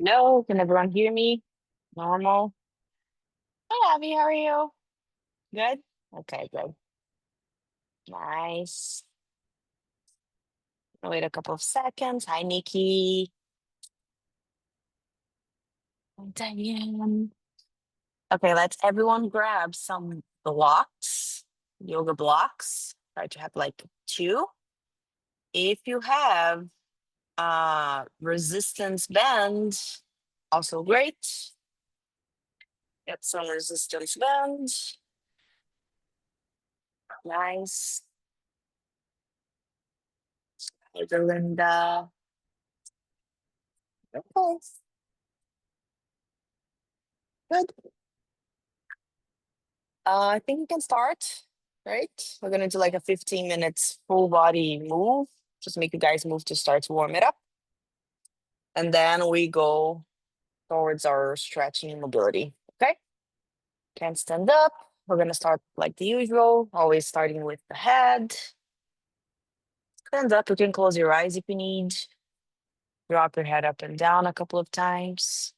Hello, can everyone hear me? Normal. Hi, Abby, how are you? Good? Okay, good. Nice. Wait a couple of seconds. Hi, Nikki. Hi, Diane. Okay, let's everyone grab some blocks, yoga blocks. Try to have like two. If you have resistance band, also great. Get some resistance band. Nice. Hey, Belinda. Okay, good. I think we can start, right? We're gonna do like a 15 minutes full body move. Just make you guys move to start to warm it up. And then we go towards our stretching and mobility. Okay? Can stand up. We're gonna start like the usual, always starting with the head. Stand up, you can close your eyes if you need. Drop your head up and down a couple of times.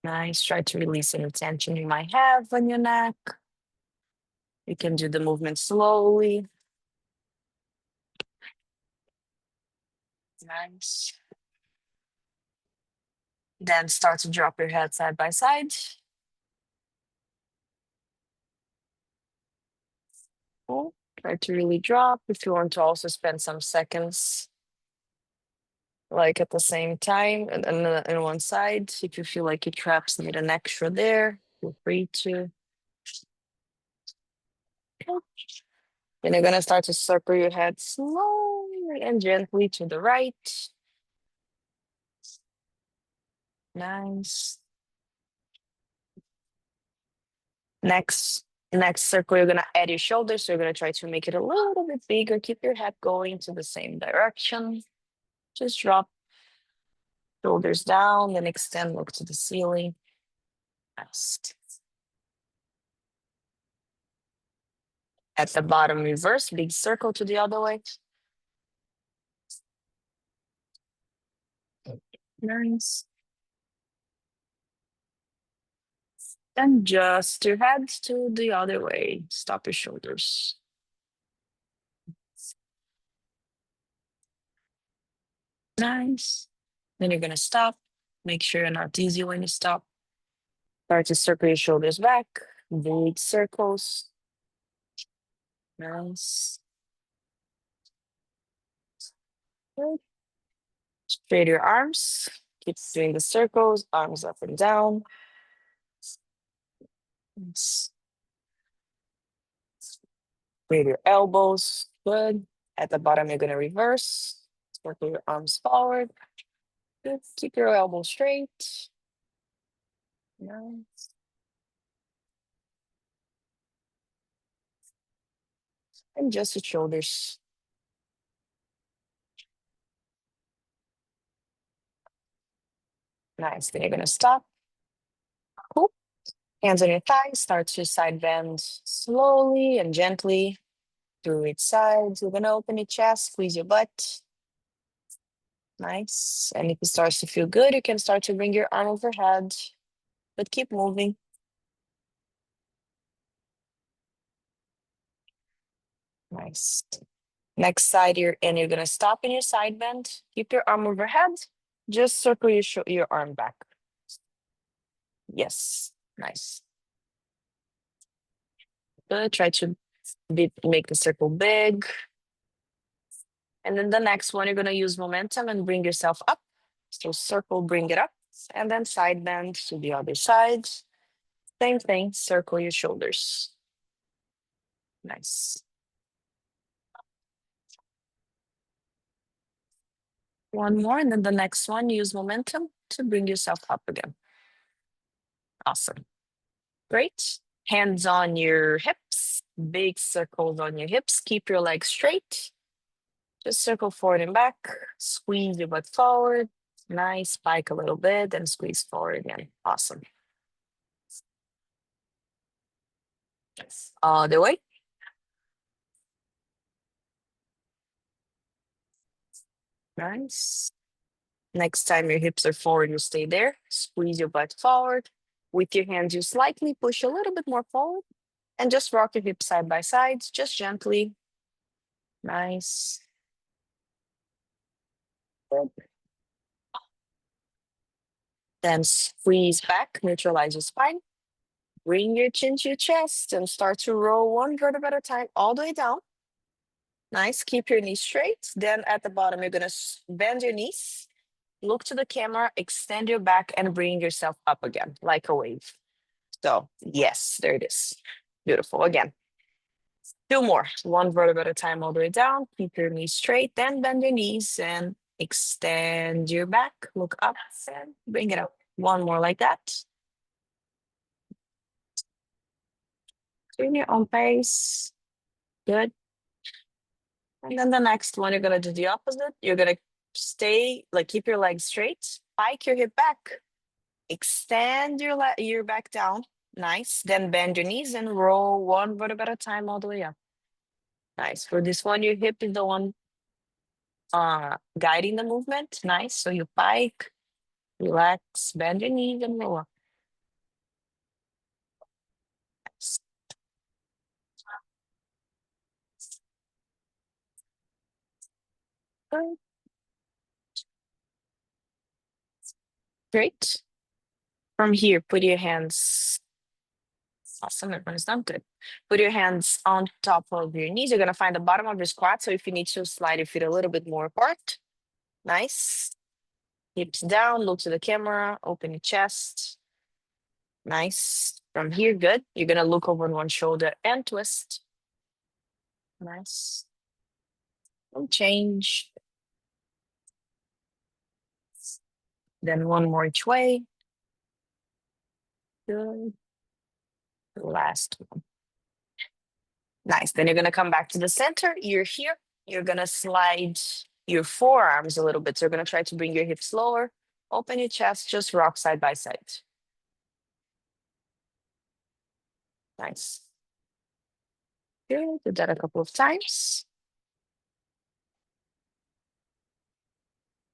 Nice. Try to release any tension you might have on your neck. You can do the movement slowly. Nice. Then start to drop your head side by side. Cool. Try to really drop. If you want to also spend some seconds, like at the same time, and in one side, if you feel like your traps need an extra there, feel free to. Then you're gonna start to circle your head slowly and gently to the right. Nice. Next circle, you're gonna add your shoulders. So you're gonna try to make it a little bit bigger. Keep your head going to the same direction. Just drop shoulders down, then extend, look to the ceiling. Nice. At the bottom, reverse, big circle to the other way. Nice. And just your head to the other way. Stop your shoulders. Nice. Then you're gonna stop. Make sure you're not dizzy when you stop. Start to circle your shoulders back. Big circles. Nice. Good. Straight your arms. Keep doing the circles, arms up and down. Nice. Straight your elbows. Good. At the bottom, you're gonna reverse. Circle your arms forward. Good. Keep your elbows straight. Nice. And just your shoulders. Nice. Then you're gonna stop. Cool. Hands on your thighs. Start to side bend slowly and gently through each side. You're gonna open your chest, squeeze your butt. Nice. And if it starts to feel good, you can start to bring your arm overhead, but keep moving. Nice. Next side, you're gonna stop in your side bend. Keep your arm overhead. Just circle your arm back. Yes. Nice. Good. Try to make the circle big. And then the next one, you're gonna use momentum and bring yourself up. So circle, bring it up, and then side bend to the other side. Same thing, circle your shoulders. Nice. One more, and then the next one, use momentum to bring yourself up again. Awesome. Great. Hands on your hips, big circles on your hips. Keep your legs straight. Just circle forward and back. Squeeze your butt forward. Nice. Spike a little bit, then squeeze forward again. Awesome. All the way. Nice. Next time your hips are forward, you stay there. Squeeze your butt forward. With your hands, you slightly push a little bit more forward and just rock your hips side by side, just gently. Nice. Good. Then squeeze back, neutralize your spine. Bring your chin to your chest and start to roll one vertebra at a time all the way down. Nice. Keep your knees straight. Then at the bottom, you're going to bend your knees, look to the camera, extend your back, and bring yourself up again like a wave. So, yes, there it is. Beautiful. Again, two more. One vertebra at a time all the way down. Keep your knees straight. Then bend your knees and extend your back. Look up and bring it up. One more like that. In your own pace. Good. And then the next one, you're gonna do the opposite. You're gonna stay, like keep your legs straight, pike your hip back, extend your back down. Nice. Then bend your knees and roll one vertebra at a time all the way up. Nice. For this one, your hip is the one guiding the movement. Nice. So you pike, relax, bend your knees and roll up. Nice. Good. Great. From here, put your hands. Awesome, everyone's done good. Put your hands on top of your knees. You're gonna find the bottom of your squat. So if you need to slide your feet a little bit more apart. Nice. Hips down, look to the camera, open your chest. Nice. From here, good. You're gonna look over one shoulder and twist. Nice. And change. Then one more each way. Good. Last one. Nice. Then you're gonna come back to the center. You're here. You're gonna slide your forearms a little bit. So you're gonna try to bring your hips lower. Open your chest, just rock side by side. Nice. Good. Do that a couple of times.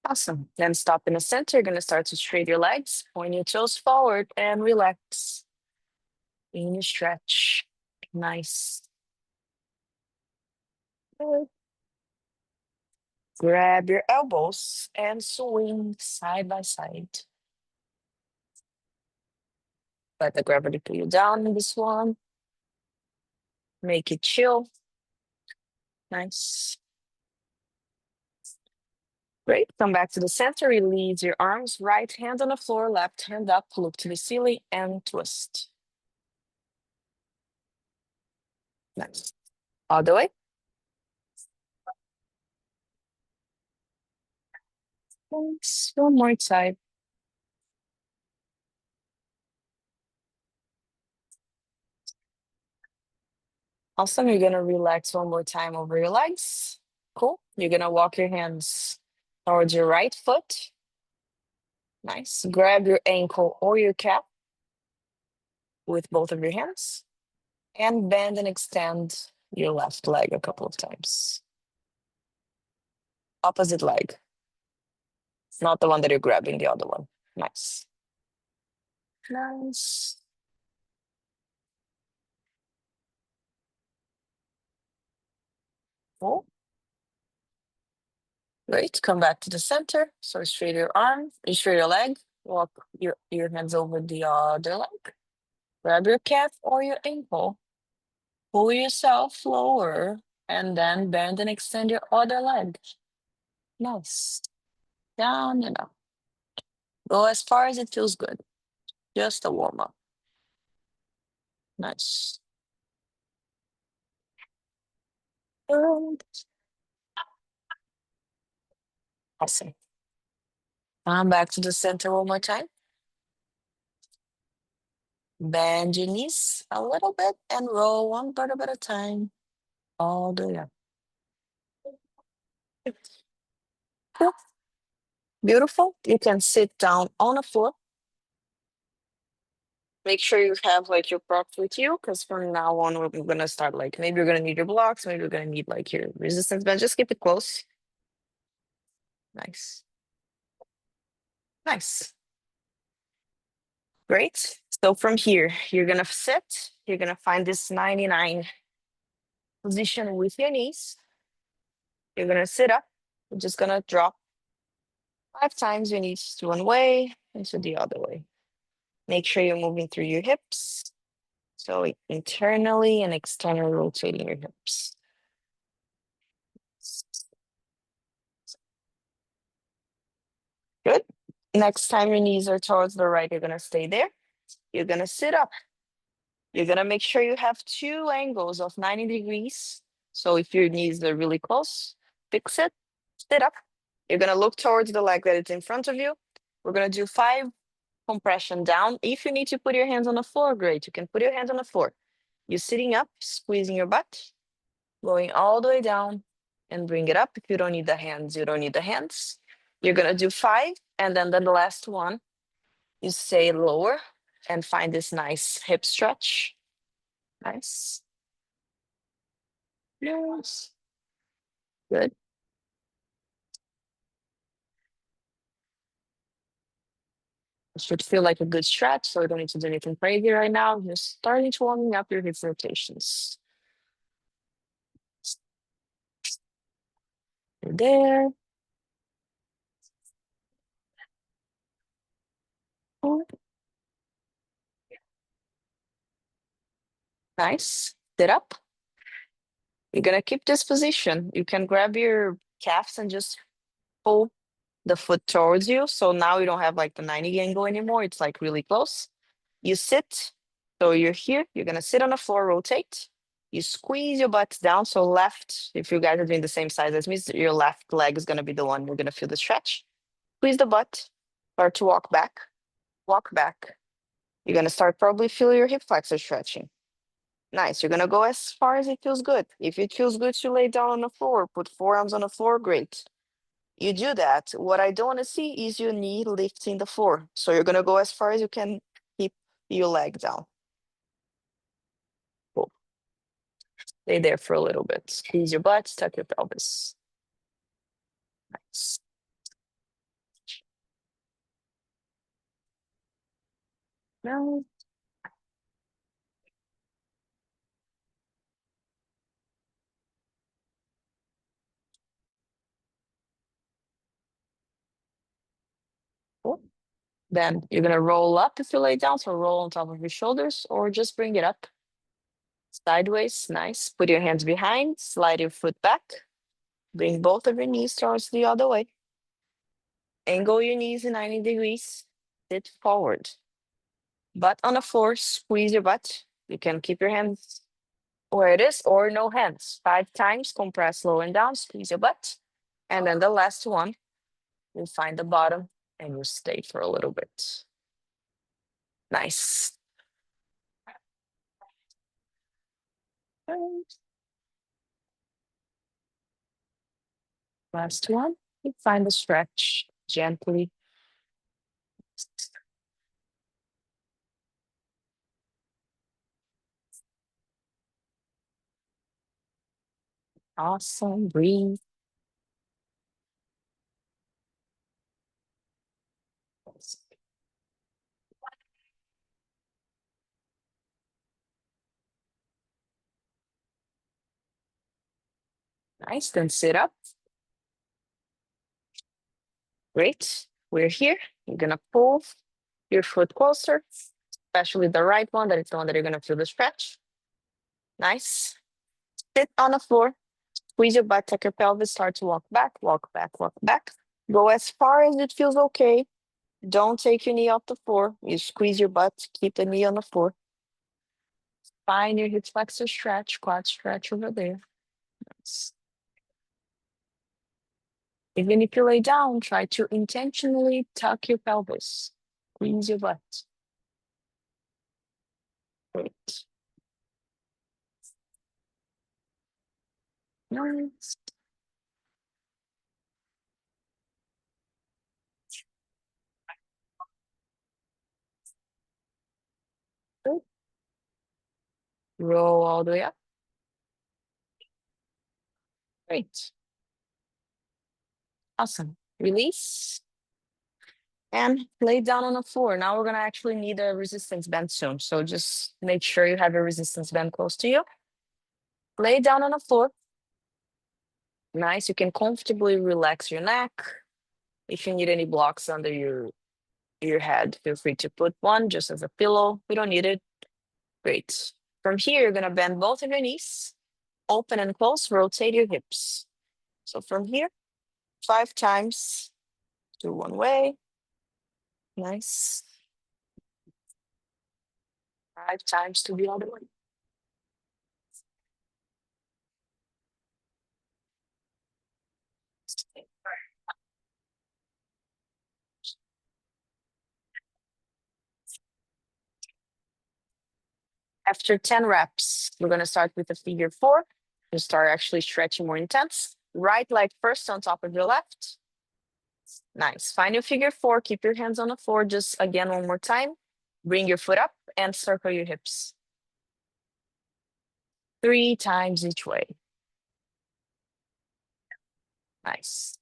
Awesome. Then stop in the center. You're going to start to straighten your legs, point your toes forward, and relax. In your stretch. Nice. Good. Grab your elbows and swing side by side. Let the gravity pull you down in this one. Make it chill. Nice. Great. Come back to the center. Release your arms. Right hand on the floor, left hand up. Look to the ceiling and twist. Nice. All the way. Thanks. One more side. Awesome. You're going to relax one more time over your legs. Cool. You're going to walk your hands towards your right foot. Nice. Grab your ankle or your calf with both of your hands and bend and extend your left leg a couple of times. Opposite leg. It's not the one that you're grabbing, the other one. Nice. Nice. Cool. Great. Come back to the center. So straighten your arm, straighten your leg. Walk your hands over the other leg. Grab your calf or your ankle. Pull yourself lower and then bend and extend your other leg. Nice. Down and up. Go as far as it feels good. Just a warm up. Nice. And awesome. Come back to the center one more time. Bend your knees a little bit and roll one vertebra at a time. All the way up. Cool. Beautiful. You can sit down on the floor. Make sure you have like your props with you, because from now on we're gonna start like maybe you're gonna need your blocks, maybe you're gonna need like your resistance band. Just keep it close. Nice. Nice. Great. So from here, you're gonna sit, you're gonna find this 99 position with your knees. You're gonna sit up. You're just gonna drop 5 times your knees to one way and to the other way. Make sure you're moving through your hips. So internally and externally rotating your hips. Good. Next time your knees are towards the right, you're gonna stay there. You're gonna sit up. You're gonna make sure you have two angles of 90 degrees. So if your knees are really close, fix it, sit up. You're gonna look towards the leg that is in front of you. We're gonna do 5 compression down. If you need to put your hands on the floor, great. You can put your hands on the floor. You're sitting up, squeezing your butt, going all the way down and bring it up. If you don't need the hands, you don't need the hands. You're gonna do 5, and then the last one, you stay lower and find this nice hip stretch. Nice. Yes. Good. It should feel like a good stretch, so you don't need to do anything crazy right now. Just starting to warming up your hip rotations. You're there. Oh, nice. Sit up. You're gonna keep this position. You can grab your calves and just pull the foot towards you. So now you don't have like the 90 angle anymore. It's like really close. You sit. So you're here. You're gonna sit on the floor, rotate. You squeeze your butt down. So left, if you guys are doing the same size as me, your left leg is gonna be the one you're gonna feel the stretch. Squeeze the butt. Start to walk back. Walk back. You're gonna start probably feel your hip flexor stretching. Nice. You're gonna go as far as it feels good. If it feels good to lay down on the floor, put forearms on the floor, great. You do that. What I don't want to see is your knee lifting the floor. So you're gonna go as far as you can, keep your leg down. Cool. Stay there for a little bit. Squeeze your butt, tuck your pelvis. Nice. Now, cool. Then you're gonna roll up if you lay down. So roll on top of your shoulders or just bring it up sideways. Nice. Put your hands behind, slide your foot back. Bring both of your knees towards the other way. Angle your knees in 90 degrees. Sit forward. Butt on the floor, squeeze your butt. You can keep your hands where it is or no hands. 5 times, compress low and down, squeeze your butt. And then the last one, you find the bottom and you stay for a little bit. Nice. And last one, you find the stretch gently. Awesome. Breathe. Nice. Then sit up. Great. We're here. You're gonna pull your foot closer, especially the right one. That is the one that you're gonna feel the stretch. Nice. Sit on the floor. Squeeze your butt, tuck your pelvis, start to walk back, walk back, walk back. Go as far as it feels okay. Don't take your knee off the floor. You squeeze your butt, keep the knee on the floor. Find your hip flexor stretch, quad stretch over there. Nice. Even if you lay down, try to intentionally tuck your pelvis. Squeeze your butt. Great. Nice. Good. Roll all the way up. Great. Awesome. Release. And lay down on the floor. Now we're gonna actually need a resistance band soon. So just make sure you have your resistance band close to you. Lay down on the floor. Nice. You can comfortably relax your neck. If you need any blocks under your head, feel free to put one just as a pillow. We don't need it. Great. From here, you're gonna bend both of your knees, open and close, rotate your hips. So from here, 5 times to one way. Nice. 5 times to the other way. After 10 reps, we're gonna start with a figure 4. You start actually stretching more intense. Right leg first on top of your left. Nice. Find your figure 4. Keep your hands on the floor. Just again, one more time. Bring your foot up and circle your hips. 3 times each way. Nice.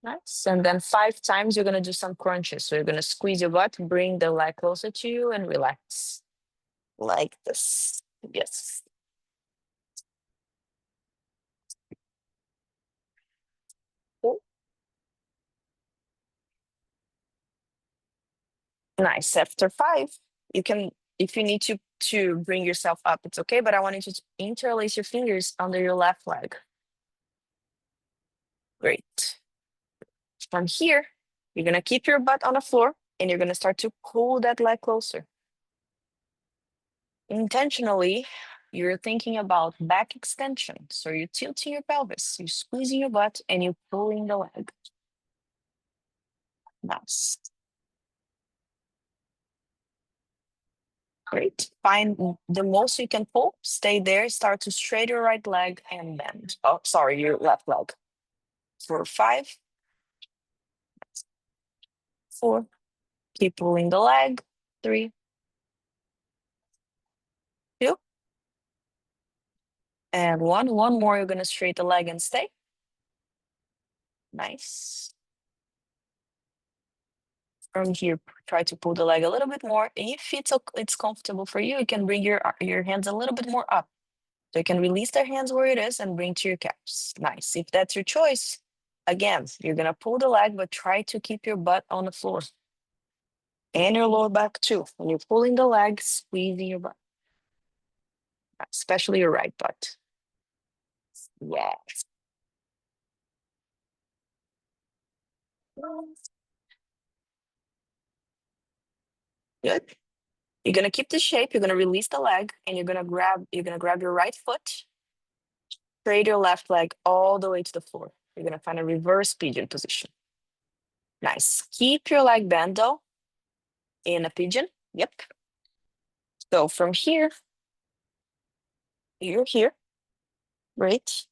Nice. And then 5 times, you're going to do some crunches. So you're going to squeeze your butt, bring the leg closer to you, and relax. Like this. Yes. Cool. Nice. After 5, you can, if you need to bring yourself up, it's okay. But I want you to interlace your fingers under your left leg. Great. From here, you're going to keep your butt on the floor and you're going to start to pull that leg closer. Intentionally, you're thinking about back extension. So you're tilting your pelvis, you're squeezing your butt, and you're pulling the leg. Nice. Great. Find the most you can pull, stay there, start to straighten your right leg and bend. Oh, sorry, your left leg. For 5, 4, keep pulling the leg. 3, 2, and 1. One more, you're gonna straighten the leg and stay. Nice. From here, try to pull the leg a little bit more. If it's comfortable for you, you can bring your hands a little bit more up. So you can release the hands where it is and bring to your calves. Nice. If that's your choice, again, you're gonna pull the leg, but try to keep your butt on the floor. And your lower back too. When you're pulling the leg, squeezing your butt. Especially your right butt. Yes. Good. You're gonna keep the shape, you're gonna release the leg, and you're gonna grab your right foot, straight your left leg all the way to the floor. You're gonna find a reverse pigeon position. Nice. Keep your leg bent though, in a pigeon. Yep. So from here, you're here. Great.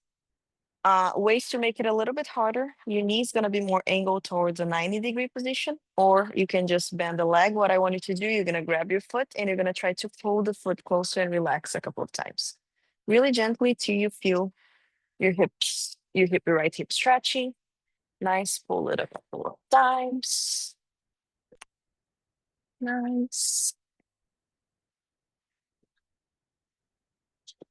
Ways to make it a little bit harder. Your knee is gonna be more angled towards a 90-degree position, or you can just bend the leg. What I want you to do, you're gonna grab your foot and you're gonna try to pull the foot closer and relax a couple of times. Really gently till you feel your hips, your right hip stretching. Nice, pull it a couple of times. Nice.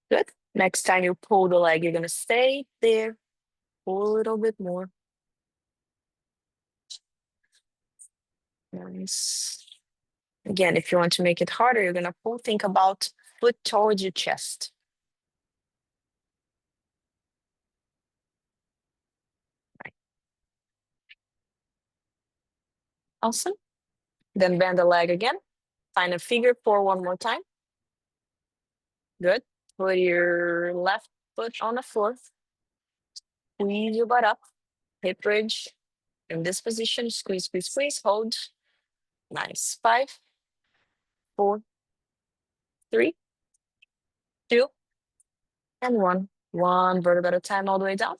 Good. Next time you pull the leg, you're gonna stay there, pull a little bit more. Nice. Again, if you want to make it harder, you're gonna pull, think about foot towards your chest. Right. Awesome. Then bend the leg again. Find a figure 4 one more time. Good. Put your left foot on the floor. Squeeze your butt up. Hip bridge. In this position, squeeze, squeeze, squeeze, hold. Nice. 5, 4, 3, 2, and 1. One vertebra at a time all the way down.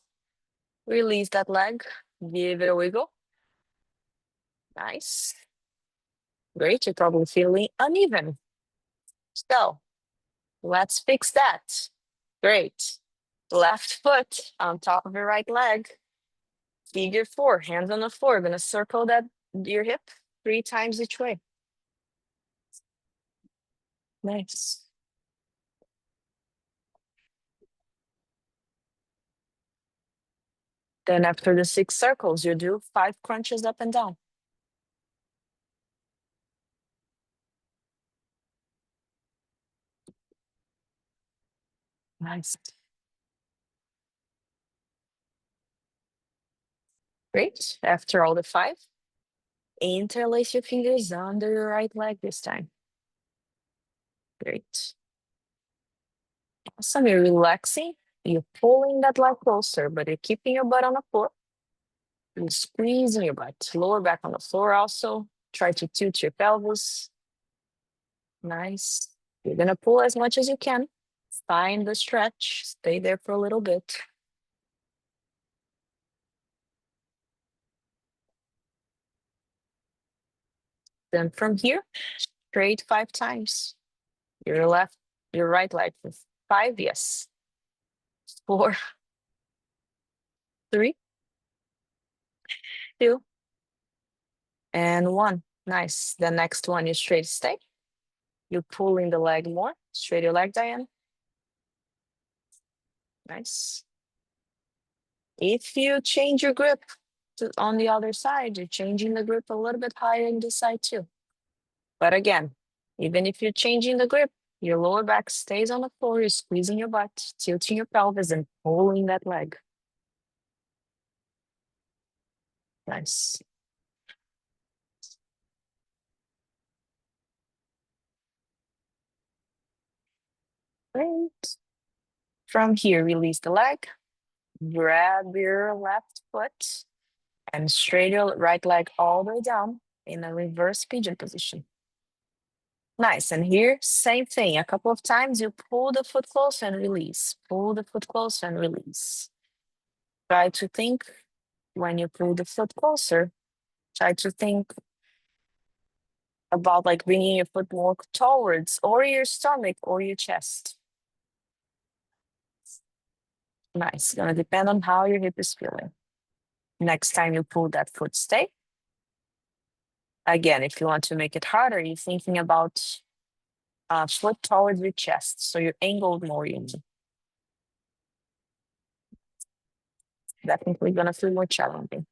Release that leg. Give it a wiggle. Nice. Great. You're probably feeling uneven. So let's fix that. Great. Left foot on top of your right leg. Figure 4, hands on the floor. We're gonna circle that your hip 3 times each way. Nice. Then after the 6 circles, you do 5 crunches up and down. Nice. Great. After all the 5, interlace your fingers under your right leg this time. Great. Awesome. You're relaxing. You're pulling that leg closer, but you're keeping your butt on the floor. You're squeezing your butt. Lower back on the floor also. Try to tilt your pelvis. Nice. You're gonna pull as much as you can. Find the stretch. Stay there for a little bit. Then from here, straight 5 times. Your left, your right leg for 5, yes. 4, 3, 2, and 1. Nice. The next one is straight stay. You're pulling the leg more. Straight your leg, Diane. Nice. If you change your grip on the other side, you're changing the grip a little bit higher in this side too. But again, even if you're changing the grip, your lower back stays on the floor, you're squeezing your butt, tilting your pelvis, and pulling that leg. Nice. Great. From here, release the leg, grab your left foot, and straight your right leg all the way down in a reverse pigeon position. Nice. And here, same thing. A couple of times, you pull the foot close and release. Pull the foot close and release. Try to think when you pull the foot closer, try to think about like bringing your foot more towards or your stomach or your chest. Nice. Gonna depend on how your hip is feeling. Next time you pull that foot, stay. Again, if you want to make it harder, you're thinking about foot towards your chest, so you're angled more in. Definitely gonna feel more challenging.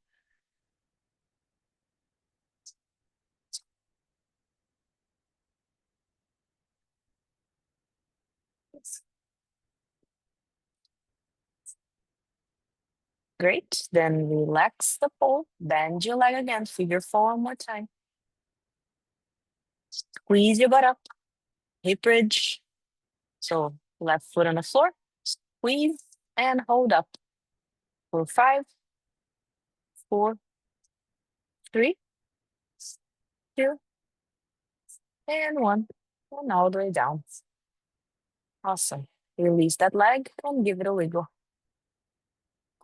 Great. Then relax the pull, bend your leg again, figure 4 one more time. Squeeze your butt up, hip bridge. So left foot on the floor, squeeze and hold up for 5, 4, 3, 2, and 1. And all the way down. Awesome. Release that leg and give it a wiggle.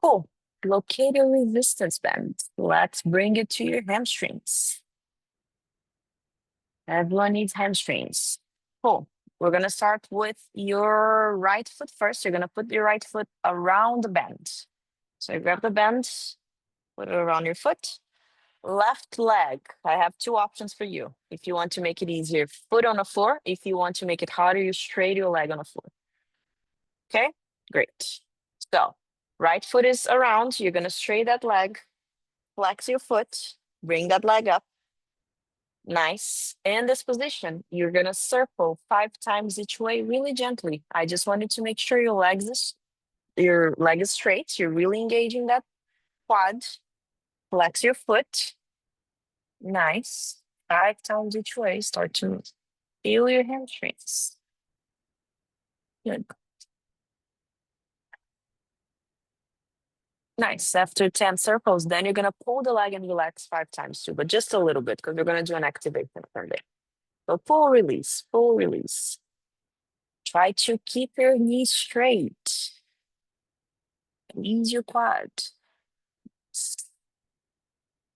Cool. Locate your resistance band. Let's bring it to your hamstrings. Everyone needs hamstrings. Cool. We're gonna start with your right foot first. You're gonna put your right foot around the bend. So you grab the bend, put it around your foot. Left leg, I have 2 options for you. If you want to make it easier, foot on the floor. If you want to make it harder, you straight your leg on the floor. Okay, great. So right foot is around, you're gonna straight that leg, flex your foot, bring that leg up. Nice. In this position, you're gonna circle 5 times each way really gently. I just wanted to make sure your leg is straight. You're really engaging that quad. Flex your foot. Nice. 5 times each way. Start to feel your hamstrings. Good. Nice. After 10 circles, then you're gonna pull the leg and relax 5 times too, but just a little bit because we're gonna do an activation from there. So pull, release, pull, release. Try to keep your knees straight. Ease your quad.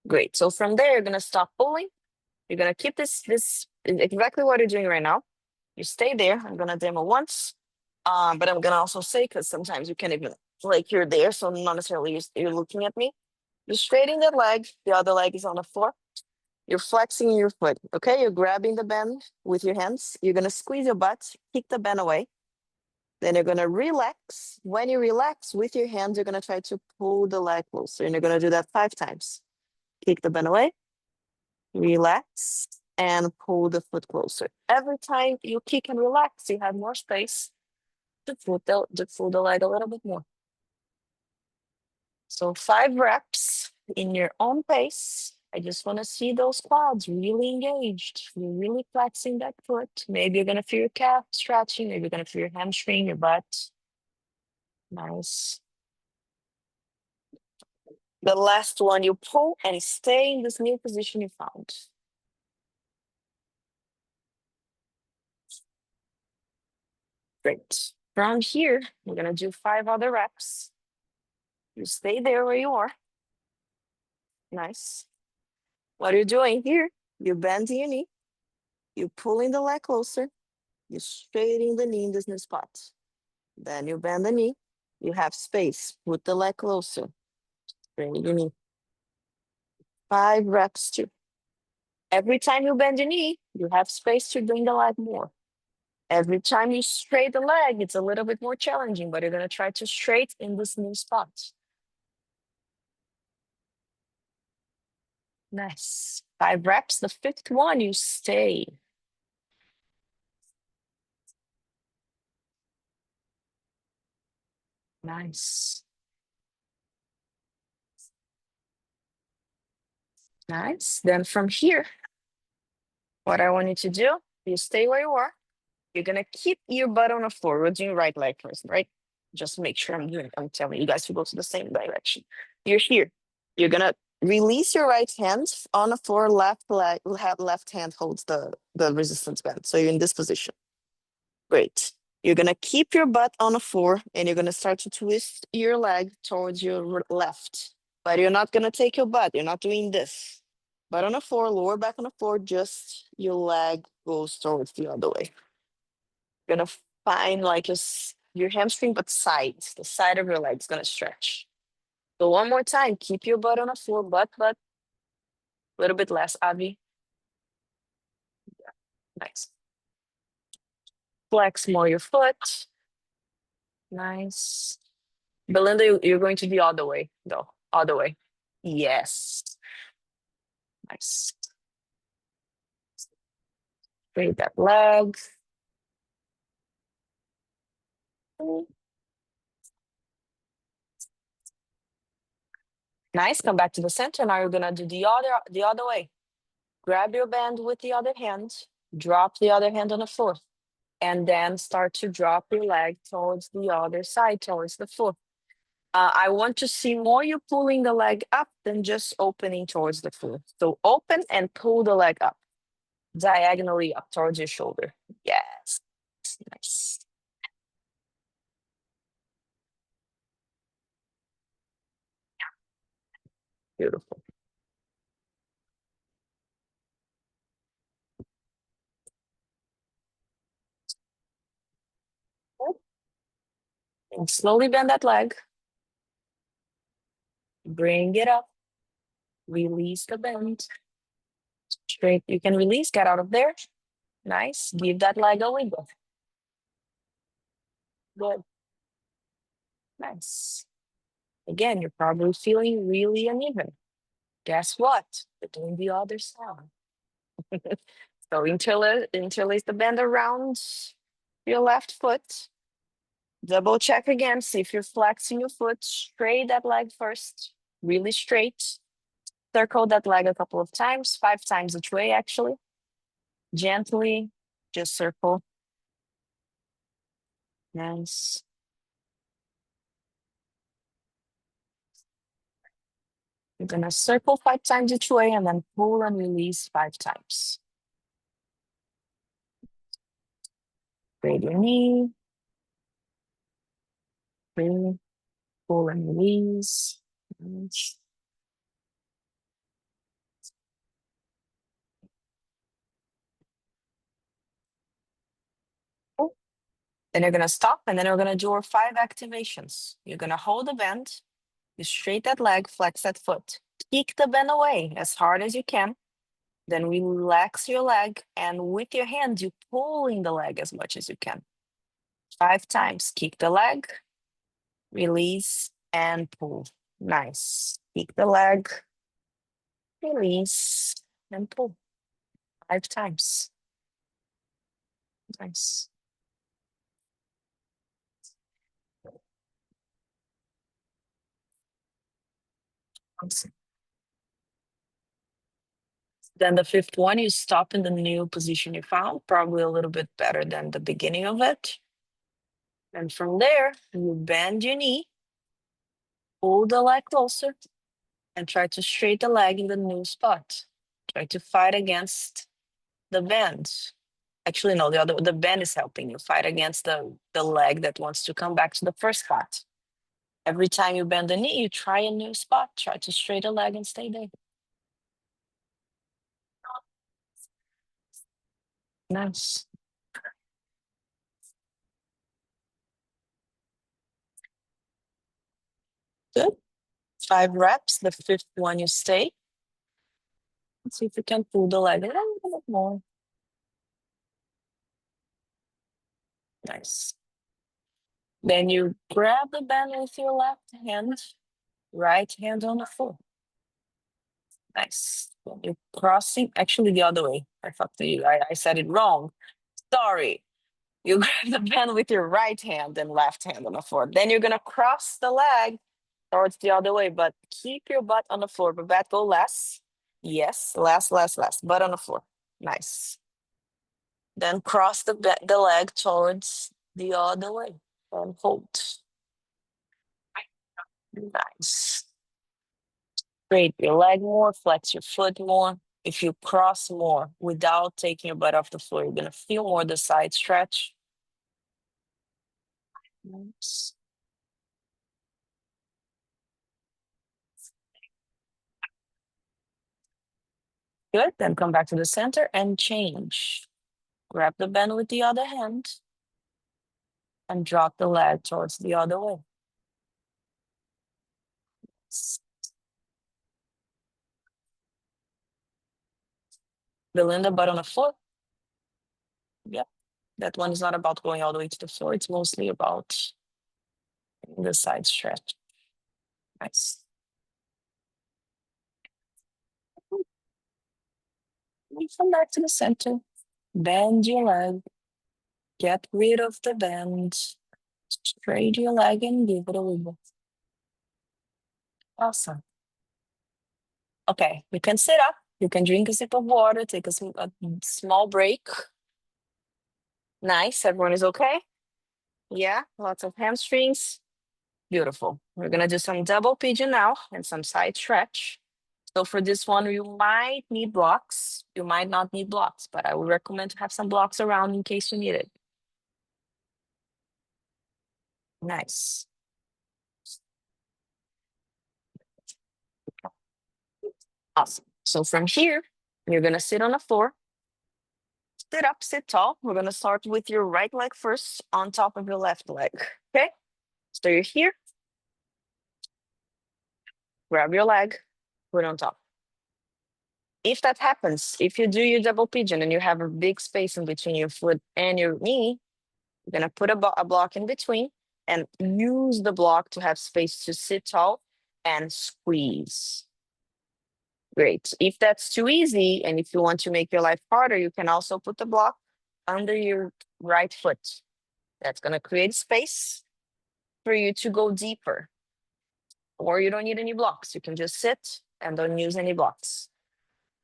Great. So from there, you're gonna stop pulling. You're gonna keep this exactly what you're doing right now. You stay there. I'm gonna demo once, but I'm gonna also say because sometimes you can't even like you're there, so not necessarily you're looking at me. You're straightening that leg. The other leg is on the floor. You're flexing your foot. Okay, you're grabbing the band with your hands. You're gonna squeeze your butt, kick the band away. Then you're gonna relax. When you relax with your hands, you're gonna try to pull the leg closer, and you're gonna do that 5 times. Kick the band away, relax, and pull the foot closer. Every time you kick and relax, you have more space to pull the leg a little bit more. So 5 reps in your own pace. I just want to see those quads really engaged. You're really flexing that foot. Maybe you're gonna feel your calf stretching. Maybe you're gonna feel your hamstring, your butt. Nice. The last one, you pull and stay in this new position you found. Great. From here, we're gonna do 5 other reps. You stay there where you are. Nice. What are you doing here? You're bending your knee. You're pulling the leg closer. You're straightening the knee in this new spot. Then you bend the knee. You have space. Put the leg closer. Straighten your knee. 5 reps too. Every time you bend your knee, you have space to bring the leg more. Every time you straight the leg, it's a little bit more challenging, but you're gonna try to straight in this new spot. Nice. 5 reps. The 5th one, you stay. Nice. Nice. Then from here, what I want you to do, you stay where you are. You're gonna keep your butt on the floor. We're doing right leg first, right? Just make sure I'm telling you guys to go to the same direction. You're here. You're gonna release your right hand on the floor, left leg, left hand holds the resistance band. So you're in this position. Great. You're gonna keep your butt on the floor and you're gonna start to twist your leg towards your left. But you're not gonna take your butt. You're not doing this. Butt on the floor, lower back on the floor, just your leg goes towards the other way. You're gonna find like your hamstring, but sides, the side of your leg is gonna stretch. So one more time, keep your butt on the floor, butt, a little bit less, Avi. Nice. Flex more your foot. Nice. Belinda, you're going to the other way, though. Other way. Yes. Nice. Straight that leg. Nice. Come back to the center. Now you're gonna do the other way. Grab your band with the other hand. Drop the other hand on the floor. And then start to drop your leg towards the other side, towards the floor. I want to see more you pulling the leg up than just opening towards the floor. So open and pull the leg up, diagonally up towards your shoulder. Yes, nice. Beautiful. And slowly bend that leg. Bring it up. Release the bend. Straight. You can release, get out of there. Nice. Give that leg a wiggle. Good. Nice. Again, you're probably feeling really uneven. Guess what? We're doing the other side. So interlace the band around your left foot. Double check again, see if you're flexing your foot. Straight that leg first, really straight. Circle that leg a couple of times, 5 times each way actually. Gently, just circle. Nice. You're gonna circle 5 times each way and then pull and release 5 times. Grab your knee. Pull and release. Nice. Then you're gonna stop and then we're gonna do our 5 activations. You're gonna hold the band, You straight that leg, flex that foot. Kick the bend away as hard as you can. Then relax your leg, and with your hand, you pulling the leg as much as you can. 5 times. Kick the leg, release, and pull. Nice. Kick the leg, release, and pull. 5 times. Nice. Awesome. Then the 5th one, you stop in the new position you found, probably a little bit better than the beginning of it. And from there, you bend your knee, pull the leg closer, and try to straight the leg in the new spot. Try to fight against the bend. Actually, no, the bend is helping you fight against the leg that wants to come back to the first spot. Every time you bend the knee, you try a new spot. Try to straight the leg and stay there. Nice. Good. 5 reps. The 5th one, you stay. Let's see if you can pull the leg a little bit more. Nice. Then you grab the band with your left hand, right hand on the floor. Nice. Then you're crossing, actually the other way. I said it wrong. Sorry. You grab the band with your right hand and left hand on the floor. Then you're gonna cross the leg towards the other way, but keep your butt on the floor. But that go less. Yes, less. Butt on the floor. Nice. Then cross the leg towards the other way and hold. Nice. Straight your leg more, flex your foot more. If you cross more without taking your butt off the floor, you're gonna feel more the side stretch. Nice. Good, then come back to the center and change. Grab the band with the other hand and drop the leg towards the other way. Belinda, butt on the floor. Yep, that one is not about going all the way to the floor. It's mostly about the side stretch. Nice. And come back to the center. Bend your leg. Get rid of the bend. Straight your leg and give it a wiggle. Awesome. Okay, you can sit up. You can drink a sip of water, take a small break. Nice, everyone is okay? Yeah, lots of hamstrings. Beautiful. We're gonna do some double pigeon now and some side stretch. So for this one, you might need blocks. You might not need blocks, but I would recommend to have some blocks around in case you need it. Nice. Awesome. So from here, you're gonna sit on the floor. Sit up, sit tall. We're gonna start with your right leg first on top of your left leg, okay? So you're here. Grab your leg, put it on top. If that happens, if you do your double pigeon and you have a big space in between your foot and your knee, you're gonna put a block in between and use the block to have space to sit tall and squeeze. Great. If that's too easy and if you want to make your life harder, you can also put the block under your right foot. That's gonna create space for you to go deeper. Or you don't need any blocks. You can just sit and don't use any blocks.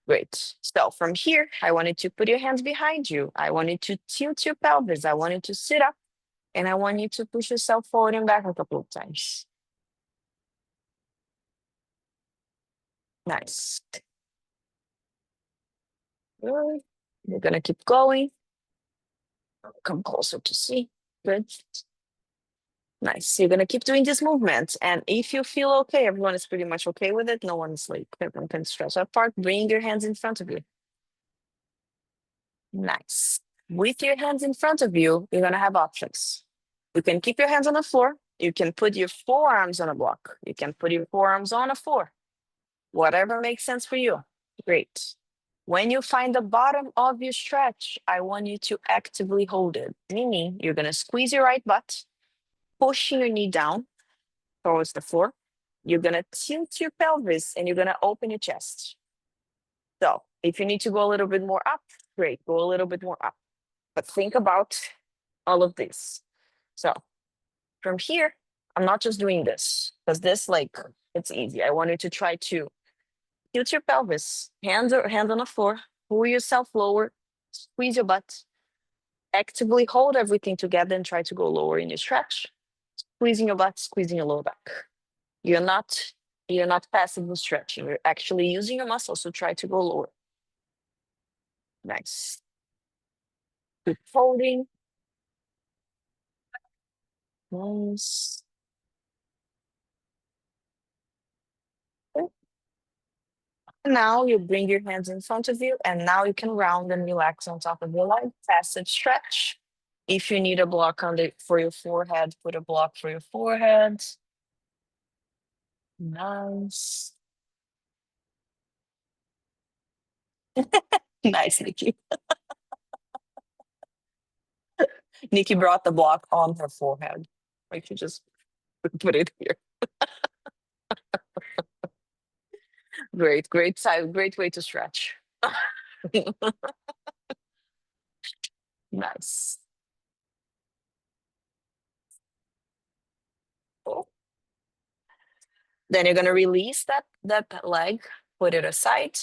Great. So from here, I wanted to put your hands behind you. I wanted to tilt your pelvis. I wanted to sit up and I want you to push yourself forward and back a couple of times. Nice. Good. You're gonna keep going. Come closer to see. Good. Nice. You're gonna keep doing this movement. And if you feel okay, everyone is pretty much okay with it. No one's like, everyone can stretch apart. Bring your hands in front of you. Nice. With your hands in front of you, you're gonna have options. You can keep your hands on the floor. You can put your forearms on a block. You can put your forearms on a floor. Whatever makes sense for you. Great. When you find the bottom of your stretch, I want you to actively hold it, meaning you're going to squeeze your right butt, pushing your knee down towards the floor. You're going to tilt your pelvis and you're going to open your chest. So if you need to go a little bit more up, great, go a little bit more up. But think about all of this. So from here, I'm not just doing this because this, like, it's easy. I want you to try to tilt your pelvis, hands on the floor, pull yourself lower, squeeze your butt, actively hold everything together and try to go lower in your stretch, squeezing your butt, squeezing your lower back. You're not passively stretching. You're actually using your muscles to try to go lower. Nice. Keep holding. Nice. Okay. Now you bring your hands in front of you, and now you can round and relax on top of your leg. Passive stretch. If you need a block for your forehead, put a block for your forehead. Nice. Nice, Nikki. Nikki brought the block on her forehead. Like she just put it here. Great side, great way to stretch. Nice. Cool. Then you're gonna release that leg, put it aside,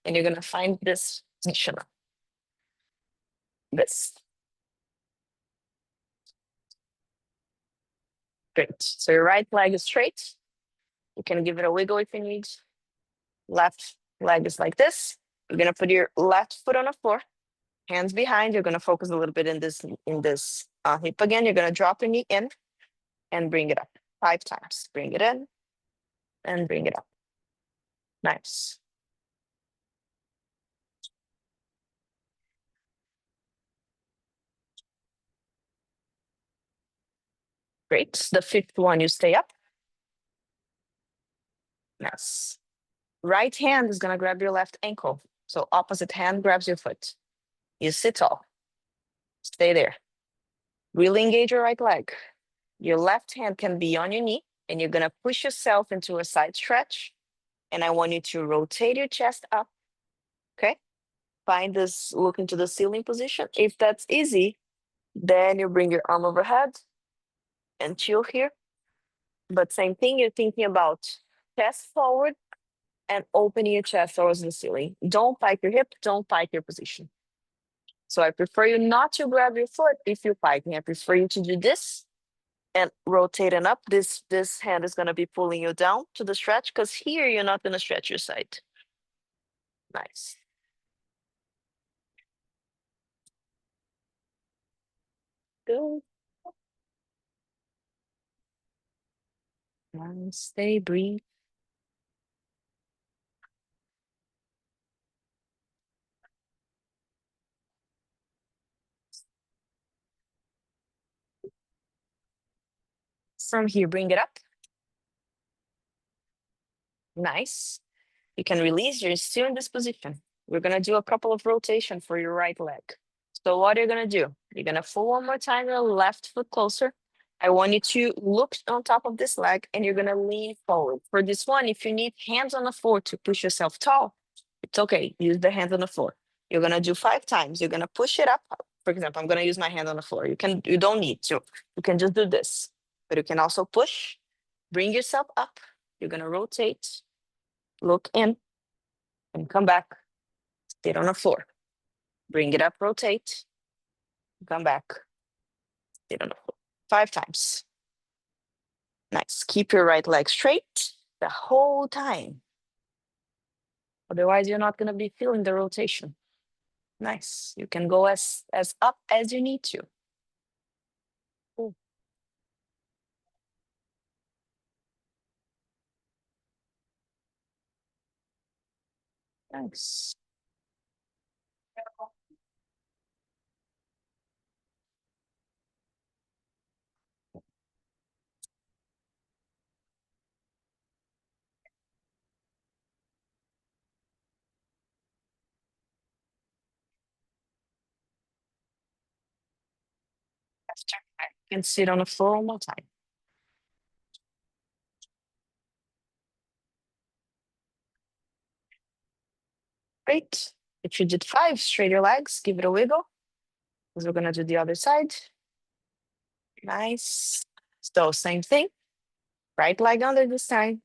and you're gonna find this position. This. Great. So your right leg is straight. You can give it a wiggle if you need. Left leg is like this. You're gonna put your left foot on the floor, hands behind. You're gonna focus a little bit in this hip again. You're gonna drop your knee in and bring it up 5 times. Bring it in and bring it up. Nice. Great. The 5th one, you stay up. Nice. Right hand is gonna grab your left ankle. So opposite hand grabs your foot. You sit tall. Stay there. Really engage your right leg. Your left hand can be on your knee, and you're gonna push yourself into a side stretch. And I want you to rotate your chest up. Okay. Find this look into the ceiling position. If that's easy, then you bring your arm overhead and chill here. But same thing, you're thinking about chest forward and opening your chest towards the ceiling. Don't pike your hip, don't pike your position. So I prefer you not to grab your foot if you're piking. I prefer you to do this and rotating up. This hand is gonna be pulling you down to the stretch because here you're not gonna stretch your side. Nice. Good. Nice. Stay, breathe. From here, bring it up. Nice. You can release, you're still in this position. We're gonna do a couple of rotation for your right leg. So what you're gonna do, you're gonna pull one more time your left foot closer. I want you to look on top of this leg and you're gonna lean forward. For this one, if you need hands on the floor to push yourself tall, it's okay, use the hands on the floor. You're gonna do 5 times, you're gonna push it up. For example, I'm gonna use my hand on the floor. You don't need to, you can just do this. But you can also push, bring yourself up. You're gonna rotate, look in, and come back, sit on the floor. Bring it up, rotate, come back, sit on the floor. 5 times. Nice. Keep your right leg straight the whole time. Otherwise, you're not going to be feeling the rotation. Nice. You can go as up as you need to. Cool. Nice. After that, you can sit on the floor one more time. Great. If you did 5, straight your legs, give it a wiggle. Because we're gonna do the other side. Nice. So same thing. Right leg under this time.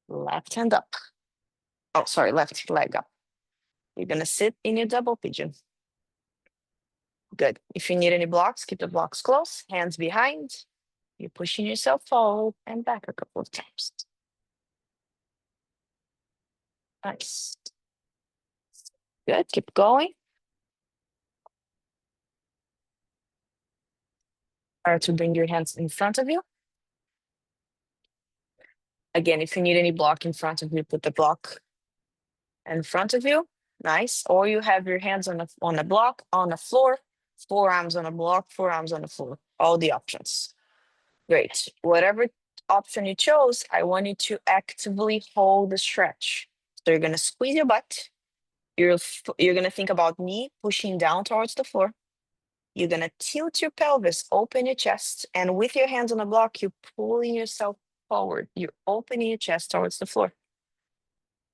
Left hand up. Oh, sorry, left leg up. You're gonna sit in your double pigeon. Good. If you need any blocks, keep the blocks close, hands behind. You're pushing yourself forward and back a couple of times. Nice. Good. Keep going. Try to bring your hands in front of you. Again, if you need any block in front of you, put the block in front of you. Nice. Or you have your hands on a block, on the floor, forearms on a block, forearms on the floor. All the options. Great. Whatever option you chose, I want you to actively hold the stretch. So you're gonna squeeze your butt. You're gonna think about knee pushing down towards the floor. You're gonna tilt your pelvis, open your chest, and with your hands on the block, you're pulling yourself forward. You're opening your chest towards the floor.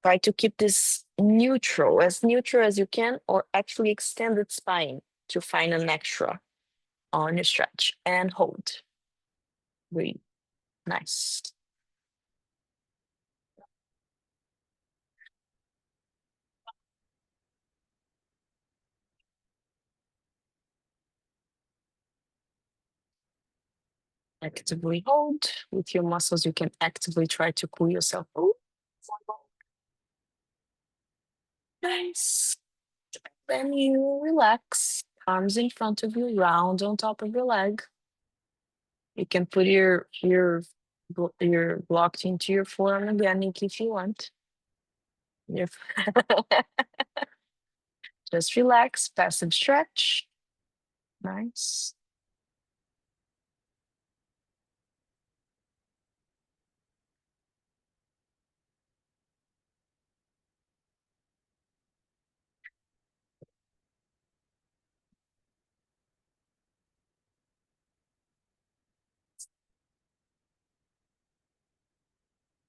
Try to keep this neutral as you can, or actually extended spine to find an extra on your stretch and hold. Breathe. Nice. Actively hold. With your muscles, you can actively try to pull yourself. Oh, nice. Then you relax. Arms in front of you, round on top of your leg. You can put your blocked into your forearm again, Nikki, if you want. Your- Just relax, passive stretch. Nice.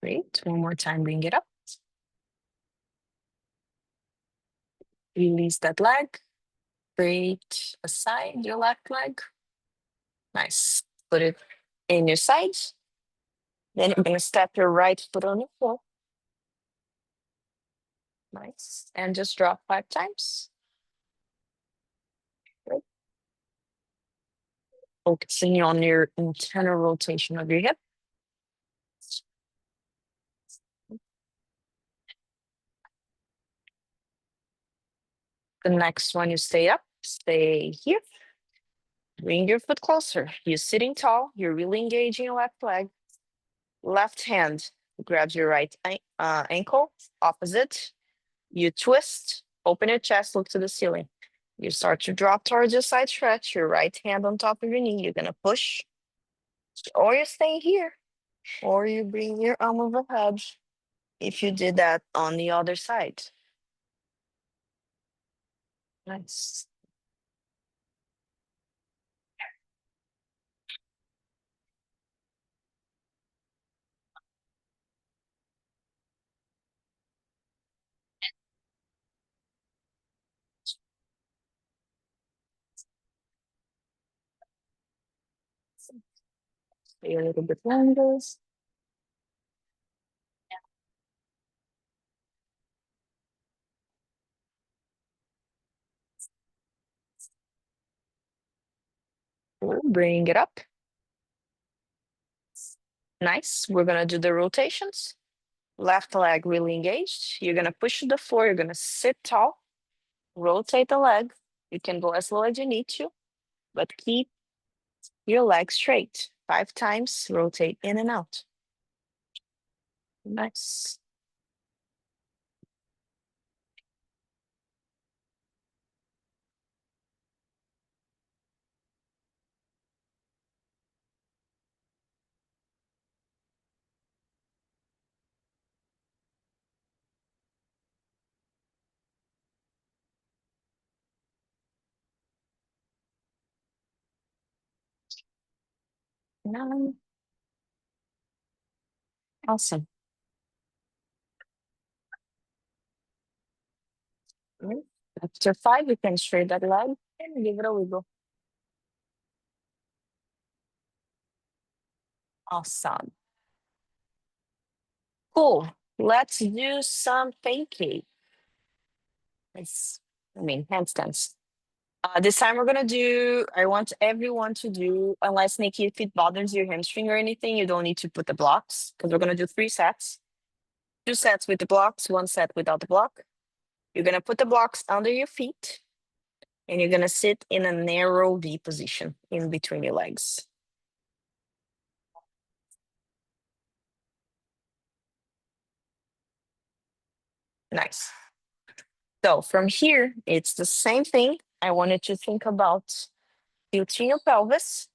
Great. One more time, bring it up. Release that leg. Straight aside your left leg. Nice. Put it in your side. Then you're going to step your right foot on the floor. Nice. And just drop 5 times. Great. Focusing on your internal rotation of your hip. The next one, you stay up, stay here. Bring your foot closer. You're sitting tall. You're really engaging your left leg. Left hand grabs your right ankle, opposite. You twist, open your chest, look to the ceiling. You start to drop towards your side stretch, your right hand on top of your knee. You're gonna push, or you stay here, or you bring your arm overhead if you did that on the other side. Nice. Stay a little bit longer. Bring it up. Nice. We're gonna do the rotations. Left leg really engaged. You're gonna push the floor. You're gonna sit tall. Rotate the leg. You can go as low as you need to, but keep your leg straight. 5 times. Rotate in and out. Nice. 9. Awesome. Mm. After 5, you can straight that leg and give it a wiggle. Awesome. Cool. Let's do some pancake. It's, handstands. This time we're gonna do, I want everyone to do, unless Nikki, if it bothers your hamstring or anything, you don't need to put the blocks because we're gonna do 3 sets. 2 sets with the blocks, 1 set without the block. You're gonna put the blocks under your feet and you're gonna sit in a narrow V position in between your legs. Nice. So from here, it's the same thing. I wanted to think about tilting your pelvis.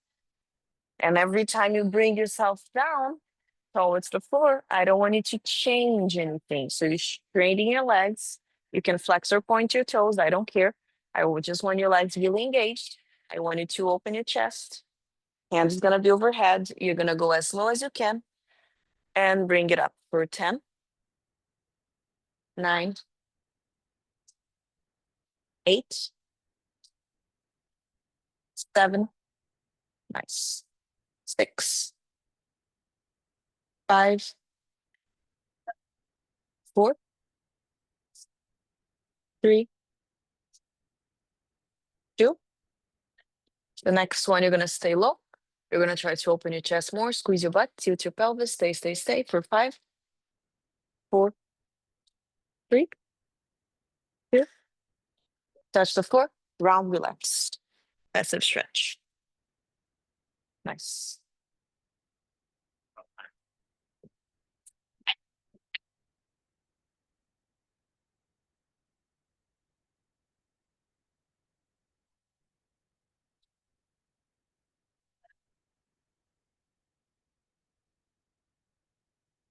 And every time you bring yourself down towards the floor, I don't want you to change anything. So you straighten your legs. You can flex or point your toes. I don't care. I would just want your legs really engaged. I want you to open your chest. Hands is gonna be overhead. You're gonna go as low as you can and bring it up for 10, 9, 8, 7, nice, 6, 5, 4, 3, 2. The next one, you're gonna stay low. You're gonna try to open your chest more, squeeze your butt, tilt your pelvis, stay, stay, stay for 5, 4, 3, 2. Touch the floor, round, relax. Passive stretch. Nice.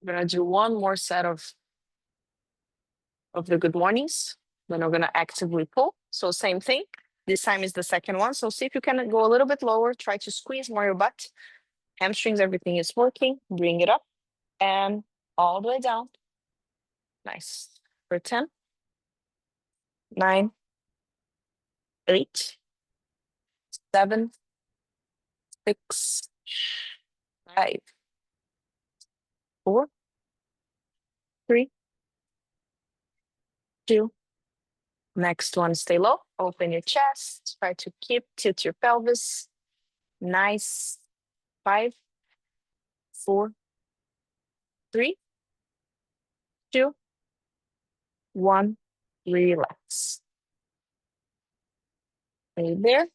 We're gonna do one more set of the good mornings. Then we're gonna actively pull. So same thing. This time is the second one. So see if you can go a little bit lower. Try to squeeze more your butt. Hamstrings, everything is working. Bring it up and all the way down. Nice. For 10, 9, 8, 7, 6, 5, 4, 3, 2. Next one, stay low. Open your chest. Try to keep, tilt your pelvis. Nice. 5, 4, 3, 2, 1. Relax. Are you there?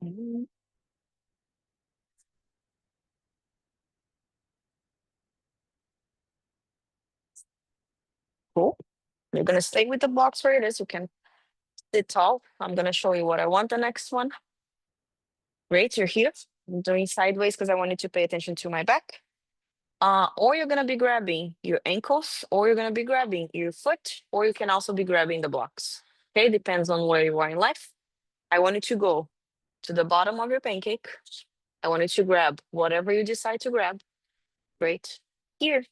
Mhm. Cool. You're gonna stay with the blocks where it is. You can sit tall. I'm gonna show you what I want the next one. Great, you're here. I'm doing sideways because I wanted to pay attention to my back. Or you're gonna be grabbing your ankles, or you're gonna be grabbing your foot, or you can also be grabbing the blocks. Okay, depends on where you are in life. I want you to go to the bottom of your pancake. I want you to grab whatever you decide to grab. Great. Here,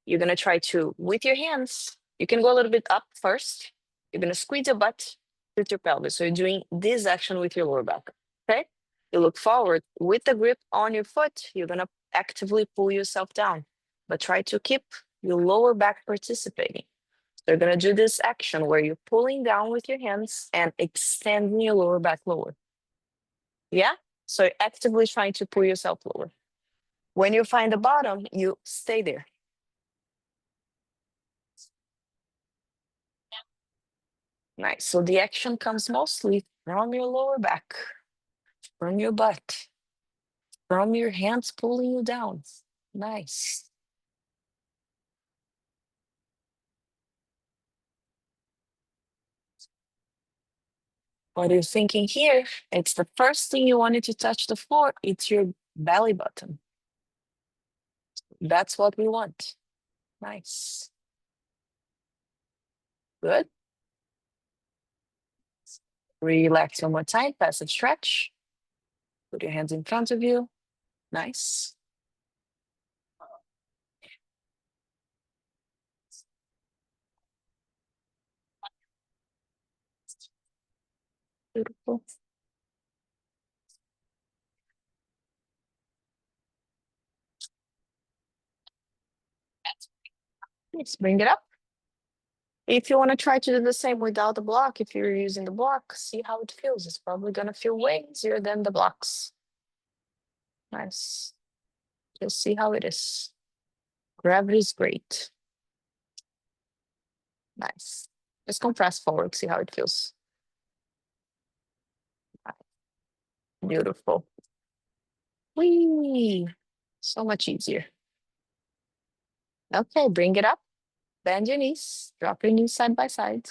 you're gonna try to, with your hands, you can go a little bit up first. You're gonna squeeze your butt with your pelvis. So you're doing this action with your lower back. Okay? You look forward with the grip on your foot. You're gonna actively pull yourself down, but try to keep your lower back participating. So you're gonna do this action where you're pulling down with your hands and extending your lower back lower. Yeah? So you're actively trying to pull yourself lower. When you find the bottom, you stay there. Nice. So the action comes mostly from your lower back, from your butt, from your hands pulling you down. Nice. What you're thinking here, it's the first thing you wanted to touch the floor, it's your belly button. That's what we want. Nice. Good. Relax one more time. Passive stretch. Put your hands in front of you. Nice. Beautiful. Let's bring it up. If you want to try to do the same without the block, if you're using the block, see how it feels. It's probably going to feel way easier than the blocks. Nice. Just see how it is. Gravity is great. Nice. Just compress forward, see how it feels. Beautiful. Whee! So much easier. Okay, bring it up. Bend your knees. Drop your knees side by side.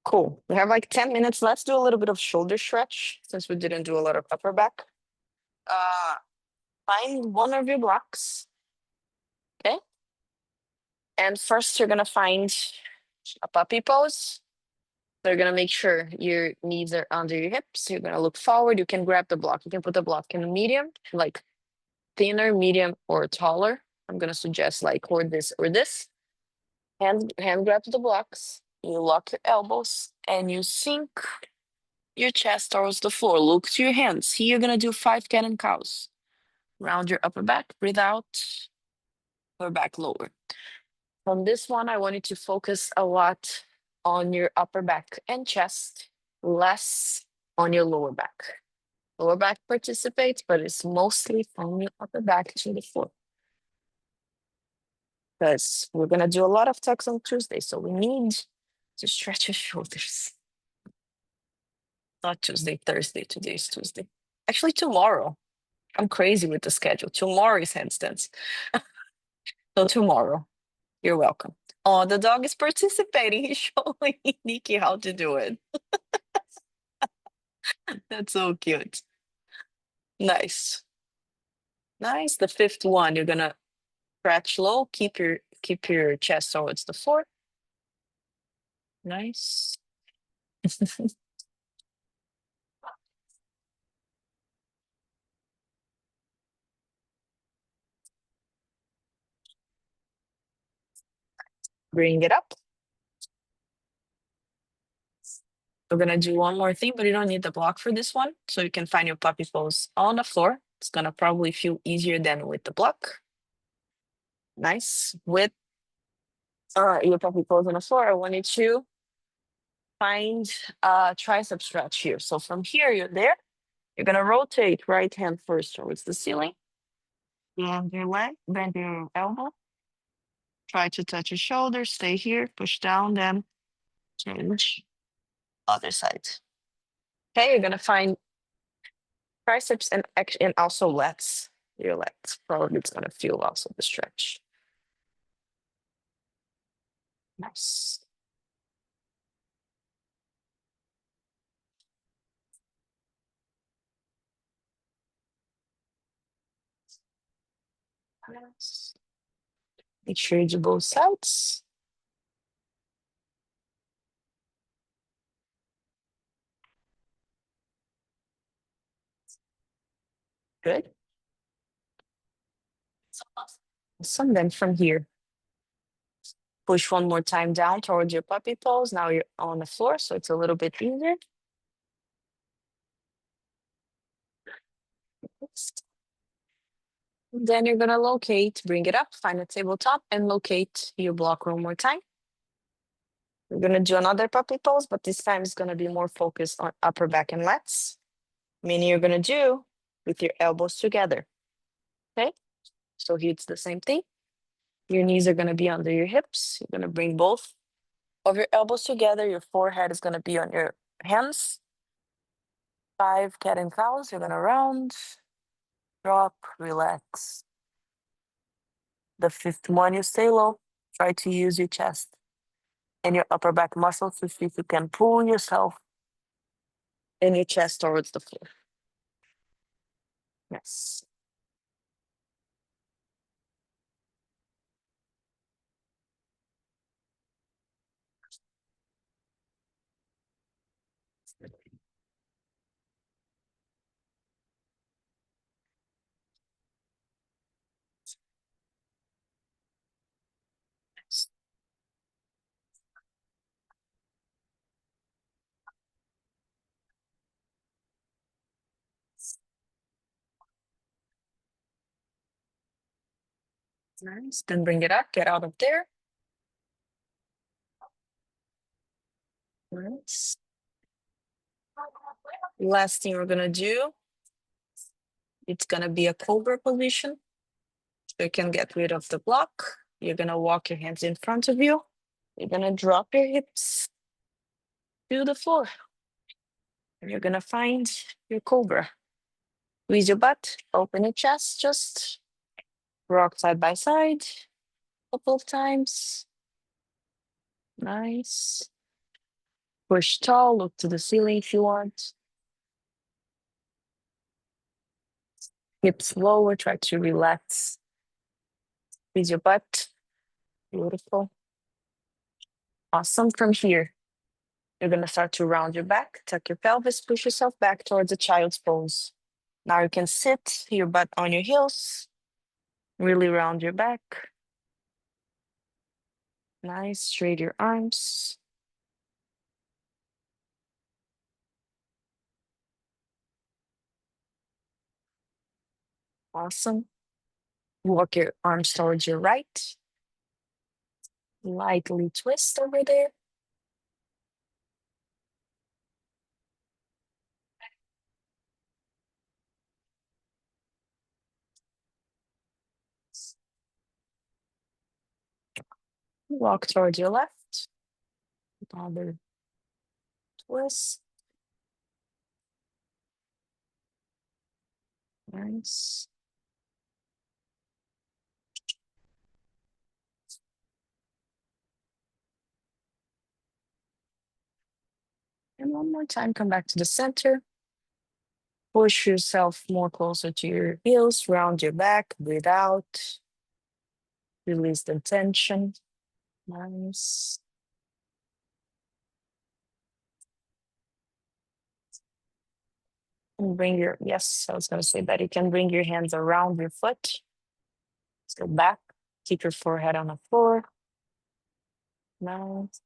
Cool. We have like 10 minutes. Let's do a little bit of shoulder stretch since we didn't do a lot of upper back. Find one of your blocks. Okay. And first, you're going to find a puppy pose. So you're going to make sure your knees are under your hips. You're going to look forward. You can grab the block. You can put the block in medium, like thinner, medium, or taller. I'm going to suggest like or this or this. Hand grab the blocks. You lock your elbows and you sink your chest towards the floor. Look to your hands. Here, you're going to do 5 cat and cows. Round your upper back. Breathe out. Lower back lower. On this one, I want you to focus a lot on your upper back and chest, less on your lower back. Lower back participates, but it's mostly from your upper back to the floor. Because we're going to do a lot of tucks on Tuesday, so we need to stretch your shoulders. Not Tuesday, Thursday. Today is Tuesday. Actually, tomorrow. I'm crazy with the schedule. Tomorrow is handstands. So tomorrow. You're welcome. Oh, the dog is participating. He's showing Nikki how to do it. That's so cute. Nice. Nice. The fifth one, you're gonna stretch low, keep your chest towards the floor. Nice. Bring it up. We're gonna do one more thing, but you don't need the block for this one. So you can find your puppy pose on the floor. It's gonna probably feel easier than with the block. Nice. With your puppy pose on the floor, I want you to find a tricep stretch here. So from here, you're there. You're gonna rotate right hand first towards the ceiling. Bend your leg, bend your elbow. Try to touch your shoulder, stay here, push down, then change other side. Okay, you're gonna find triceps and also lats. Your lats probably it's gonna feel also the stretch. Nice. Nice. Make sure you do both sides. Good. Awesome. Then from here, push one more time down towards your puppy pose. Now you're on the floor, so it's a little bit easier. Then you're gonna locate, bring it up, find a tabletop, and locate your block one more time. We're gonna do another puppy pose, but this time it's gonna be more focused on upper back and lats. Meaning you're gonna do with your elbows together. Okay, so here it's the same thing. Your knees are gonna be under your hips. You're gonna bring both of your elbows together. Your forehead is gonna be on your hands. 5 cat and cows. You're gonna round, drop, relax. The fifth one, you stay low. Try to use your chest and your upper back muscles to see if you can pull yourself and your chest towards the floor. Yes. Nice. Then bring it up, get out of there. Nice. Last thing we're gonna do, it's gonna be a cobra position. So you can get rid of the block. You're gonna walk your hands in front of you. You're gonna drop your hips to the floor. And you're gonna find your cobra. Squeeze your butt, open your chest, just rock side by side a couple of times. Nice. Push tall, look to the ceiling if you want. Hips lower, try to relax. Squeeze your butt. Beautiful. Awesome. From here, you're going to start to round your back, tuck your pelvis, push yourself back towards a child's pose. Now you can sit your butt on your heels, really round your back. Nice. Straight your arms. Awesome. Walk your arms towards your right. Lightly twist over there. Walk towards your left. Another twist. Nice. And one more time, come back to the center. Push yourself more closer to your heels, round your back, breathe out. Release the tension. Nice. And bring your, yes, I was going to say that you can bring your hands around your foot. Go back. Keep your forehead on the floor. Nice.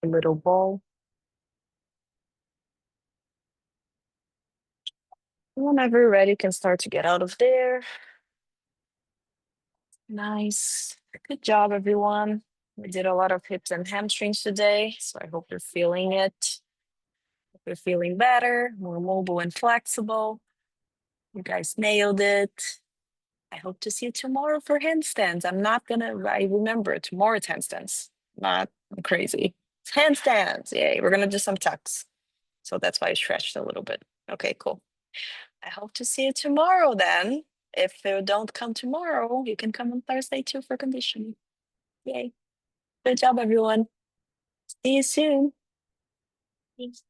A little ball. Whenever you're ready, you can start to get out of there. Nice. Good job, everyone. We did a lot of hips and hamstrings today, so I hope you're feeling it. Hope you're feeling better, more mobile and flexible. You guys nailed it. I hope to see you tomorrow for handstands. I remember tomorrow it's handstands. Not I'm crazy. It's handstands. Yay. We're gonna do some tucks. So that's why I stretched a little bit. Okay, cool. I hope to see you tomorrow then. If you don't come tomorrow, you can come on Thursday too for conditioning. Yay. Good job, everyone. See you soon. Thanks.